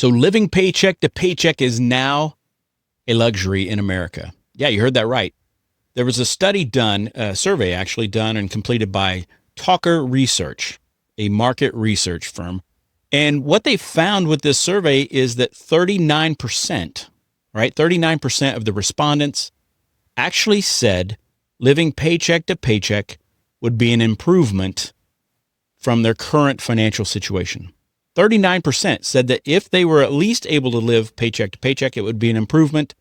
So living paycheck to paycheck is now a luxury in America. Yeah, you heard that right. There was a study done, a survey actually done and completed by Talker Research, a market research firm. And what they found with this survey is that 39%, right? 39% of the respondents actually said living paycheck to paycheck would be an improvement from their current financial situation. 39% said that if they were at least able to live paycheck to paycheck, it would be an improvement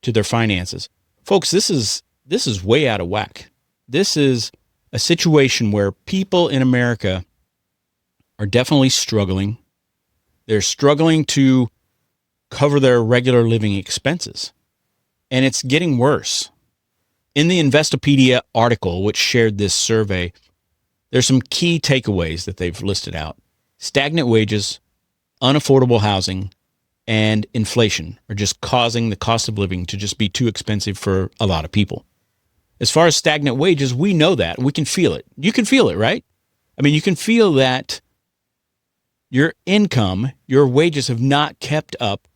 to their finances. Folks, this is way out of whack. This is a situation where people in America are definitely struggling. They're struggling to cover their regular living expenses. And it's getting worse. In the Investopedia article, which shared this survey, there's some key takeaways that they've listed out. Stagnant wages, unaffordable housing, and inflation are just causing the cost of living to just be too expensive for a lot of people. As far as stagnant wages, we know that. We can feel it. You can feel it, right? I mean, you can feel that your income, your wages have not kept up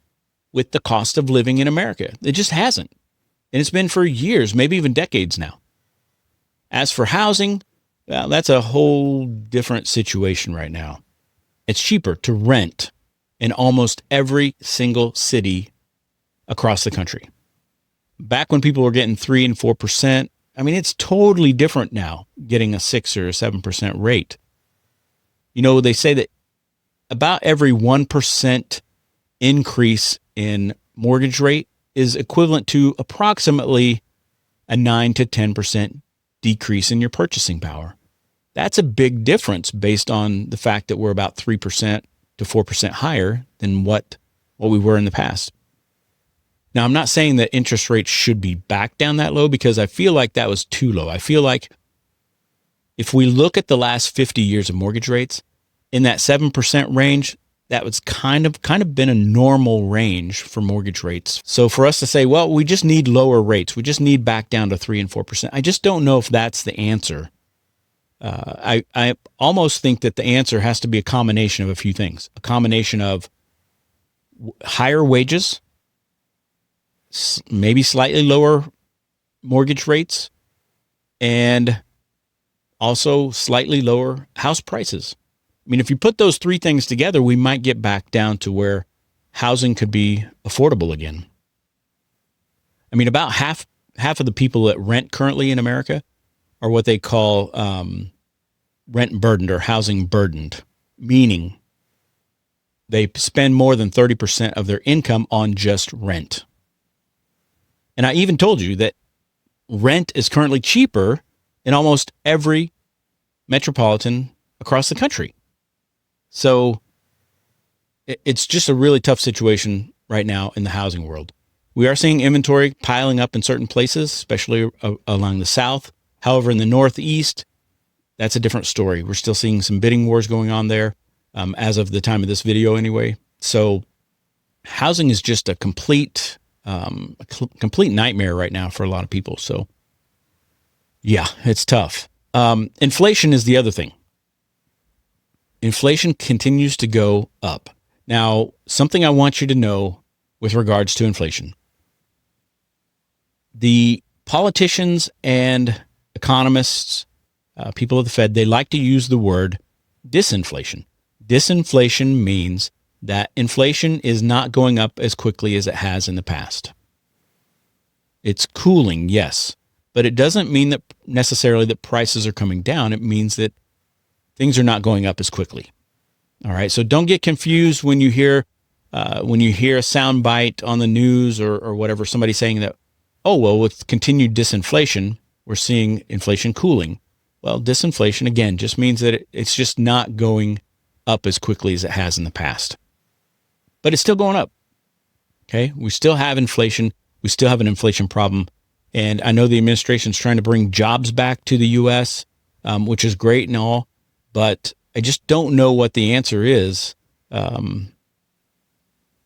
with the cost of living in America. It just hasn't. And it's been for years, maybe even decades now. As for housing, well, that's a whole different situation right now. It's cheaper to rent in almost every single city across the country. Back when people were getting 3 and 4%, I mean, it's totally different now, getting a 6 or a 7% rate. You know, they say that about every 1% increase in mortgage rate is equivalent to approximately a 9 to 10% decrease in your purchasing power. That's a big difference based on the fact that we're about 3% to 4% higher than what we were in the past. Now, I'm not saying that interest rates should be back down that low because I feel like that was too low. I feel like if we look at the last 50 years of mortgage rates, in that 7% range, that was kind of been a normal range for mortgage rates. So for us to say, well, we just need lower rates, we just need back down to 3 and 4%, I just don't know if that's the answer. I almost think that the answer has to be a combination of a few things. A combination of higher wages, maybe slightly lower mortgage rates, and also slightly lower house prices. I mean, if you put those three things together, we might get back down to where housing could be affordable again. I mean, about half of the people that rent currently in America are what they call rent burdened or housing burdened, meaning they spend more than 30% of their income on just rent. And I even told you that rent is currently cheaper in almost every metropolitan across the country. So it's just a really tough situation right now in the housing world. We are seeing inventory piling up in certain places, especially along the South. However, in the Northeast, that's a different story. We're still seeing some bidding wars going on there, as of the time of this video anyway. So housing is just a complete nightmare right now for a lot of people. So yeah, it's tough. Inflation is the other thing. Inflation continues to go up. Now, something I want you to know with regards to inflation. The politicians and economists, people of the Fed, they like to use the word disinflation. Disinflation means that inflation is not going up as quickly as it has in the past. It's cooling, yes, but it doesn't mean that necessarily that prices are coming down. It means that things are not going up as quickly. All right, so don't get confused when you hear a sound bite on the news or whatever, somebody saying that, oh, well, with continued disinflation, we're seeing inflation cooling. Well, disinflation, again, just means that it's just not going up as quickly as it has in the past. But it's still going up, okay? We still have inflation. We still have an inflation problem. And I know the administration's trying to bring jobs back to the U.S., which is great and all, but I just don't know what the answer is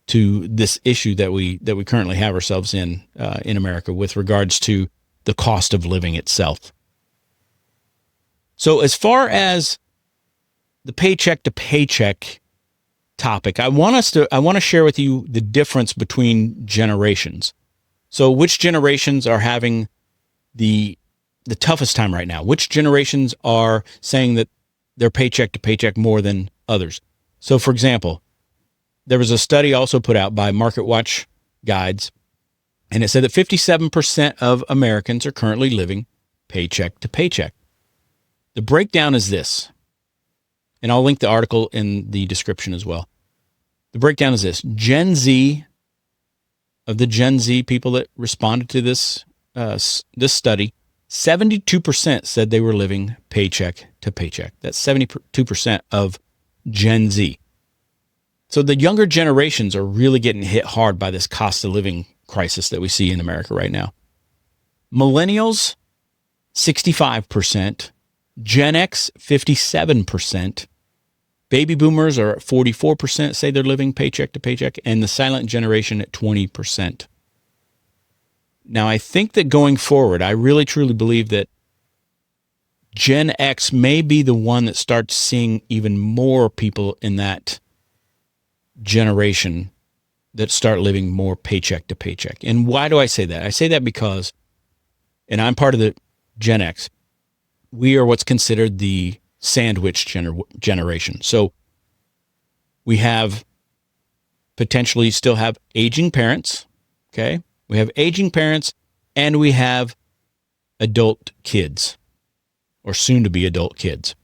to this issue that we currently have ourselves in America with regards to the cost of living itself. So as far as the paycheck to paycheck topic, I want to share with you the difference between generations. So which generations are having the toughest time right now? Which generations are saying that they're paycheck to paycheck more than others? So for example, there was a study also put out by Market Watch Guides, and it said that 57% of Americans are currently living paycheck to paycheck. The breakdown is this, and I'll link the article in the description as well. The breakdown is this. Of the Gen Z people that responded to this study, 72% said they were living paycheck to paycheck. That's 72% of Gen Z. So the younger generations are really getting hit hard by this cost of living crisis that we see in America right now. Millennials, 65%. Gen X, 57%. Baby boomers are at 44%, say they're living paycheck to paycheck, and the silent generation at 20%. Now, I think that going forward, I really truly believe that Gen X may be the one that starts seeing even more people in that generation that start living more paycheck to paycheck. And why do I say that? I say that because, and I'm part of the Gen X, we are what's considered the sandwich generation. So we have potentially still have aging parents, okay? We have aging parents, and we have adult kids, or soon to be adult kids.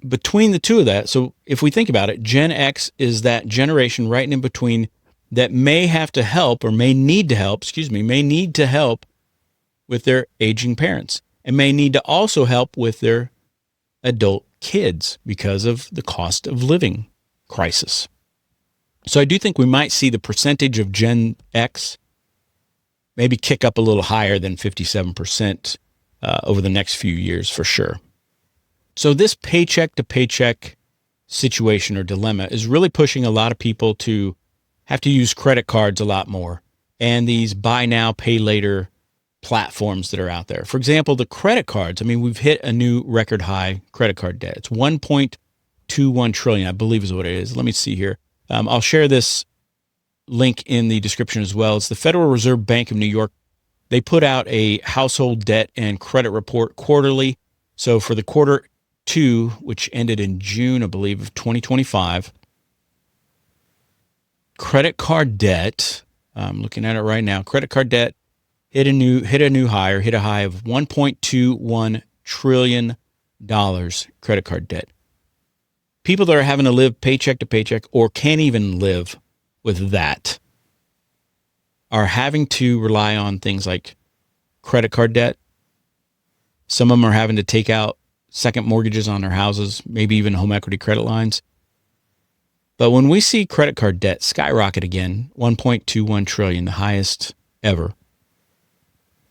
Between the two of that, so if we think about it, Gen X is that generation right in between that may have to help, or may need to help with their aging parents, and may need to also help with their adult kids because of the cost of living crisis. So I do think we might see the percentage of Gen X maybe kick up a little higher than 57% over the next few years for sure. So this paycheck to paycheck situation or dilemma is really pushing a lot of people to have to use credit cards a lot more, and these buy now, pay later platforms that are out there. For example, the credit cards. I mean, we've hit a new record high credit card debt. It's 1.21 trillion, I believe is what it is. Let me see here. I'll share this link in the description as well. It's the Federal Reserve Bank of New York. They put out a household debt and credit report quarterly. So for the quarter 2, which ended in June, I believe, of 2025, credit card debt, I'm looking at it right now, credit card debt hit a high of $1.21 trillion credit card debt. People that are having to live paycheck to paycheck or can't even live with that are having to rely on things like credit card debt. Some of them are having to take out second mortgages on their houses, maybe even home equity credit lines. But when we see credit card debt skyrocket again, 1.21 trillion, the highest ever,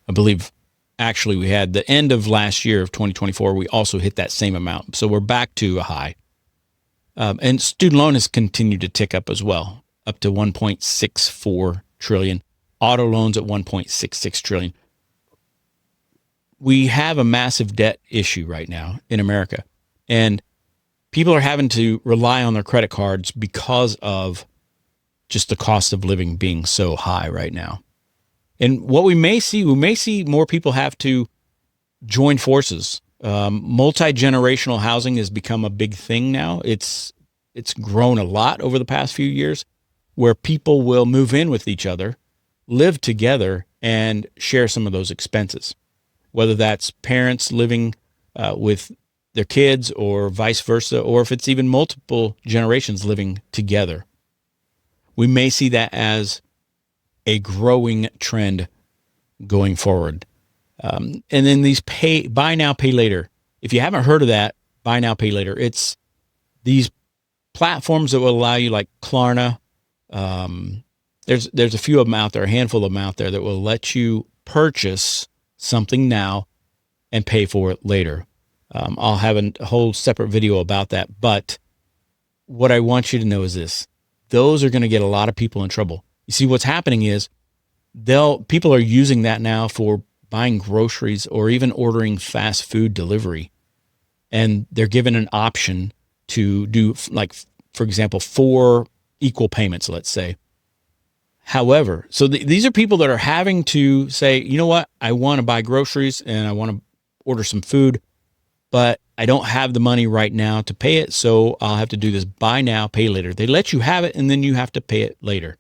I believe actually we had the end of last year of 2024, we also hit that same amount. So we're back to a high. And student loan has continued to tick up as well, up to 1.64 trillion. Auto loans at 1.66 trillion. We have a massive debt issue right now in America, and people are having to rely on their credit cards because of just the cost of living being so high right now. And what we may see more people have to join forces. Multi-generational housing has become a big thing now. It's grown a lot over the past few years, where people will move in with each other, live together, and share some of those expenses. Whether that's parents living with their kids or vice versa, or if it's even multiple generations living together. We may see that as a growing trend going forward. And then these buy now, pay later. If you haven't heard of that, buy now, pay later, it's these platforms that will allow you, like Klarna. There's a few of them out there, a handful of them out there that will let you purchase something now and pay for it later. I'll have a whole separate video about that. But what I want you to know is this. Those are going to get a lot of people in trouble. You see, what's happening is people are using that now for buying groceries or even ordering fast food delivery. And they're given an option to do like for example, 4 equal payments, let's say. However, so these are people that are having to say, you know what, I want to buy groceries and I want to order some food, but I don't have the money right now to pay it. So I'll have to do this buy now, pay later. They let you have it and then you have to pay it later.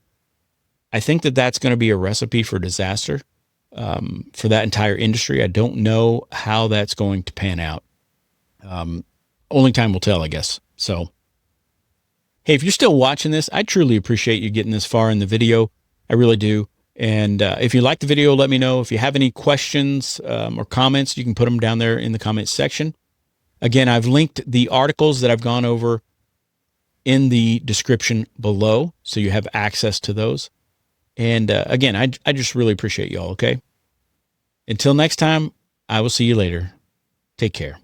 I think that that's going to be a recipe for disaster for that entire industry. I don't know how that's going to pan out. Only time will tell, I guess. So, hey, if you're still watching this, I truly appreciate you getting this far in the video. I really do. And if you like the video, let me know. If you have any questions or comments, you can put them down there in the comments section. Again, I've linked the articles that I've gone over in the description below, so you have access to those. And again, I just really appreciate y'all, okay? Until next time, I will see you later. Take care.